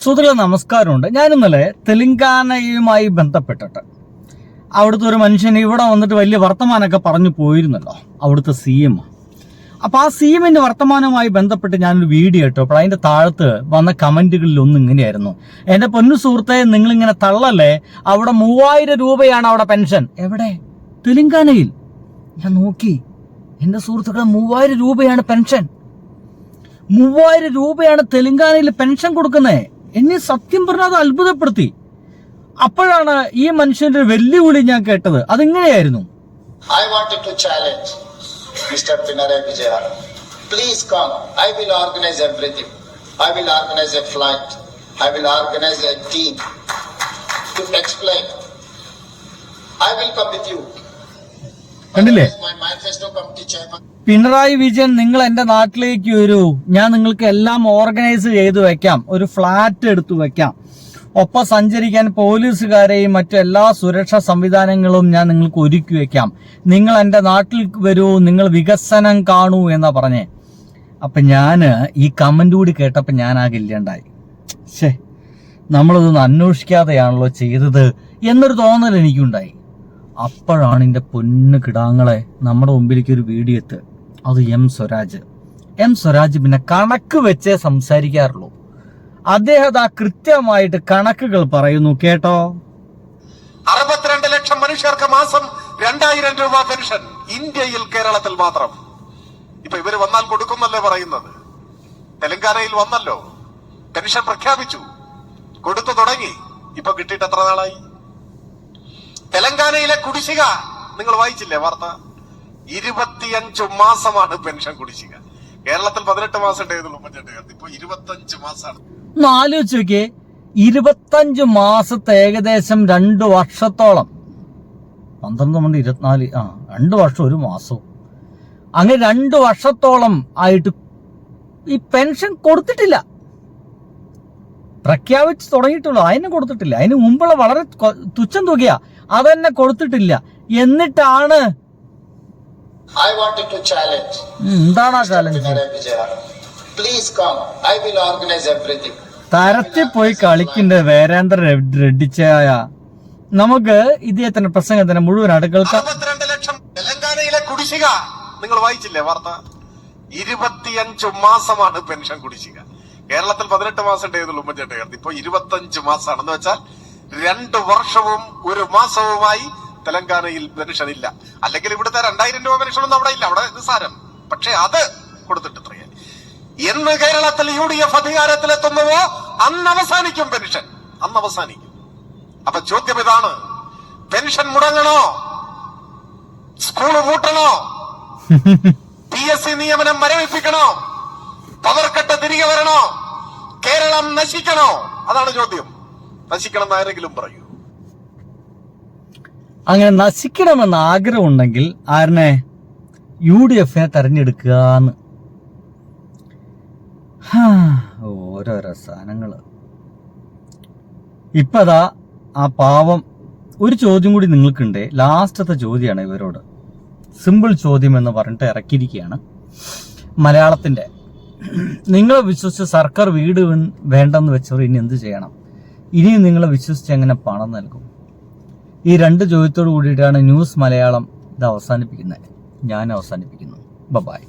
സുഹൃത്തുക്കളെ നമസ്കാരമുണ്ട്. ഞാനിന്നലെ തെലങ്കാനയുമായി ബന്ധപ്പെട്ടിട്ട് അവിടുത്തെ ഒരു മനുഷ്യൻ ഇവിടെ വന്നിട്ട് വലിയ വർത്തമാനമൊക്കെ പറഞ്ഞു പോയിരുന്നല്ലോ, അവിടുത്തെ CM. അപ്പോൾ ആ CMന്റെ വർത്തമാനവുമായി ബന്ധപ്പെട്ട് ഞാനൊരു വീഡിയോ ഇട്ടു. അപ്പോൾ അതിന്റെ താഴത്ത് വന്ന കമന്റുകളിൽ ഒന്നും ഇങ്ങനെയായിരുന്നു: എന്റെ പൊന്നു സുഹൃത്തെ, നിങ്ങളിങ്ങനെ തള്ളല്ലേ, അവിടെ 3000 രൂപയാണ് അവിടെ പെൻഷൻ. എവിടെ? തെലങ്കാനയിൽ. ഞാൻ നോക്കി, എന്റെ സുഹൃത്തുക്കളെ, 3000 രൂപയാണ് പെൻഷൻ. 3000 രൂപയാണ് തെലങ്കാനയിൽ പെൻഷൻ കൊടുക്കുന്നത്. എന്നെ സത്യം പറഞ്ഞാൽ അത് അത്ഭുതപ്പെടുത്തി. അപ്പോഴാണ് ഈ മനുഷ്യന്റെ വെല്ലുവിളി ഞാൻ കേട്ടത്. അതിങ്ങനെയായിരുന്നു: I wanted to challenge Mr. Pinarayi Vijayൻ. Please come. I will organize everything. I will organize a flight. I will organize a team to explain. I will come with you. കണ്ടില്ലേ? My manifesto committee chairman. Pinarayi Vijayan, നിങ്ങൾ എന്റെ നാട്ടിലേക്ക് വരൂ, ഞാൻ നിങ്ങൾക്ക് എല്ലാം organise ചെയ്തു വെക്കാം, ഒരു ഫ്ലാറ്റ് എടുത്തു വെക്കാം, ഒപ്പം സഞ്ചരിക്കാൻ പോലീസുകാരെയും മറ്റു എല്ലാ സുരക്ഷാ സംവിധാനങ്ങളും ഞാൻ നിങ്ങൾക്ക് ഒരുക്കി വെക്കാം, നിങ്ങൾ എന്റെ നാട്ടിൽ വരൂ, നിങ്ങൾ വികസനം കാണൂ എന്നാ പറഞ്ഞേ. അപ്പൊ ഞാന് ഈ കമന്റ് കൂടി കേട്ടപ്പോ ഞാൻ ആകെ ഇല്ലാണ്ടായി. നമ്മളിതൊന്നും അന്വേഷിക്കാതെയാണല്ലോ ചെയ്തത് എന്നൊരു തോന്നൽ എനിക്കുണ്ടായി. അപ്പോഴാണ് എൻ്റെ പൊന്നു കിടാങ്ങളെ നമ്മുടെ മുമ്പിലേക്ക് ഒരു വീഡിയോ എത്തുക. അത് എം സ്വരാജ് പിന്നെ കണക്ക് വെച്ചേ സംസാരിക്കാറുള്ളൂ. അദ്ദേഹം ആ കൃത്യമായിട്ട് കണക്കുകൾ പറയുന്നു, കേട്ടോ. 62 ലക്ഷം മനുഷ്യർക്ക് മാസം 2000 രൂപ പെൻഷൻ ഇന്ത്യയിൽ, കേരളത്തിൽ മാത്രം. ഇപ്പൊ ഇവര് വന്നാൽ കൊടുക്കുന്നല്ലേ പറയുന്നത്. തെലങ്കാനയിൽ വന്നല്ലോ, പെൻഷൻ പ്രഖ്യാപിച്ചു, കൊടുത്തു തുടങ്ങി. ഇപ്പൊ കിട്ടിയിട്ട് എത്ര നാളായി? തെലങ്കാനയിലെ കുടിശ്ശിക നിങ്ങൾ വായിച്ചില്ലേ വാർത്ത? 25 മാസമാണ് പെൻഷൻ കുടിശ്ശിക. കേരളത്തിൽ 18 മാസം ഉണ്ടായതുള്ളൂ ഉമ്മൻചാണ്ടി. ഇപ്പൊ 25 മാസമാണ്. ആലോചിച്ച് നോക്കിയേ, 25 മാസത്തെ ഏകദേശം 2 വർഷത്തോളം, 12 24, 2 വർഷം 1 മാസവും, അങ്ങനെ 2 വർഷത്തോളം ആയിട്ട് ഈ പെൻഷൻ കൊടുത്തിട്ടില്ല. പ്രഖ്യാപിച്ച് തുടങ്ങിയിട്ടുള്ളൂ, അതിനെ കൊടുത്തിട്ടില്ല. അതിന് മുമ്പുള്ള വളരെ തുച്ഛം തുകയാ, അതന്നെ കൊടുത്തിട്ടില്ല. എന്നിട്ടാണ് I wanted to challenge. എന്താണ് ആ challenge? Please come. I will organize everything. തരത്തിൽ പോയി കളിക്കേണ്ട വേരേന്ദ്ര റെഡ്ഡിച്ചായ നമുക്ക് ഇദ്ദേഹത്തിന്റെ പ്രസംഗത്തിന് മുഴുവനായിട്ട് കേൾക്കാം. 62 ലക്ഷം തെലങ്കാനയിലെ കുടിശ്ശിക നിങ്ങൾ വായിച്ചില്ലേ വാർത്ത? 25 മാസമാണ് പെൻഷൻ കുടിശ്ശിക. കേരളത്തിൽ 18 മാസം ഉണ്ടായതുള്ളൂ ഉമ്മൻചാണ്ടി. ഇപ്പൊ 25 മാസമാണെന്ന് വെച്ചാൽ 2 വർഷവും 1 മാസവുമായി തെലങ്കാനയിൽ പെൻഷൻ ഇല്ല. അല്ലെങ്കിൽ ഇവിടുത്തെ 2000 രൂപ പെൻഷൻ ഒന്നും അവിടെ ഇല്ല, അവിടെ നിസ്സാരം. പക്ഷെ അത് കൊടുത്തിട്ട് എത്രയാ? എന്ന് കേരളത്തിൽ UDF അധികാരത്തിലെത്തുന്നുവോ അന്ന് അവസാനിക്കും പെൻഷൻ, അന്ന് അവസാനിക്കും. അപ്പൊ ചോദ്യം ഇതാണ്: പെൻഷൻ മുടങ്ങണോ? സ്കൂള് പൂട്ടണോ? PSC നിയമനം മരവിപ്പിക്കണോ? പവർ കട്ട് തിരികെ വരണോ? കേരളം നശിക്കണോ? അതാണ് ചോദ്യം. നശിക്കണം ആരെങ്കിലും പറയൂ. അങ്ങനെ നശിക്കണമെന്ന് ആഗ്രഹമുണ്ടെങ്കിൽ ആരനെ? UDF തെരഞ്ഞെടുക്കാന്ന്. ഓരോരോ സാധനങ്ങള്. ഇപ്പതാ ആ പാവം ഒരു ചോദ്യം കൂടി നിങ്ങൾക്കുണ്ട്. ലാസ്റ്റത്തെ ചോദ്യമാണ് ഇവരോട്. സിമ്പിൾ ചോദ്യം എന്ന് പറഞ്ഞിട്ട് ഇറക്കിയിരിക്കുകയാണ് മലയാളത്തിന്റെ. നിങ്ങളെ വിശ്വസിച്ച് സർക്കാർ വീട് വേണ്ടെന്ന് വെച്ചവർ ഇനി എന്ത് ചെയ്യണം? ഇനിയും നിങ്ങളെ വിശ്വസിച്ച് എങ്ങനെ പണം നൽകും? ഈ 2 ചോദ്യത്തോടു കൂടിയിട്ടാണ് ന്യൂസ് മലയാളം ഇത് അവസാനിപ്പിക്കുന്നത്. ഞാൻ അവസാനിപ്പിക്കുന്നു. ബൈ.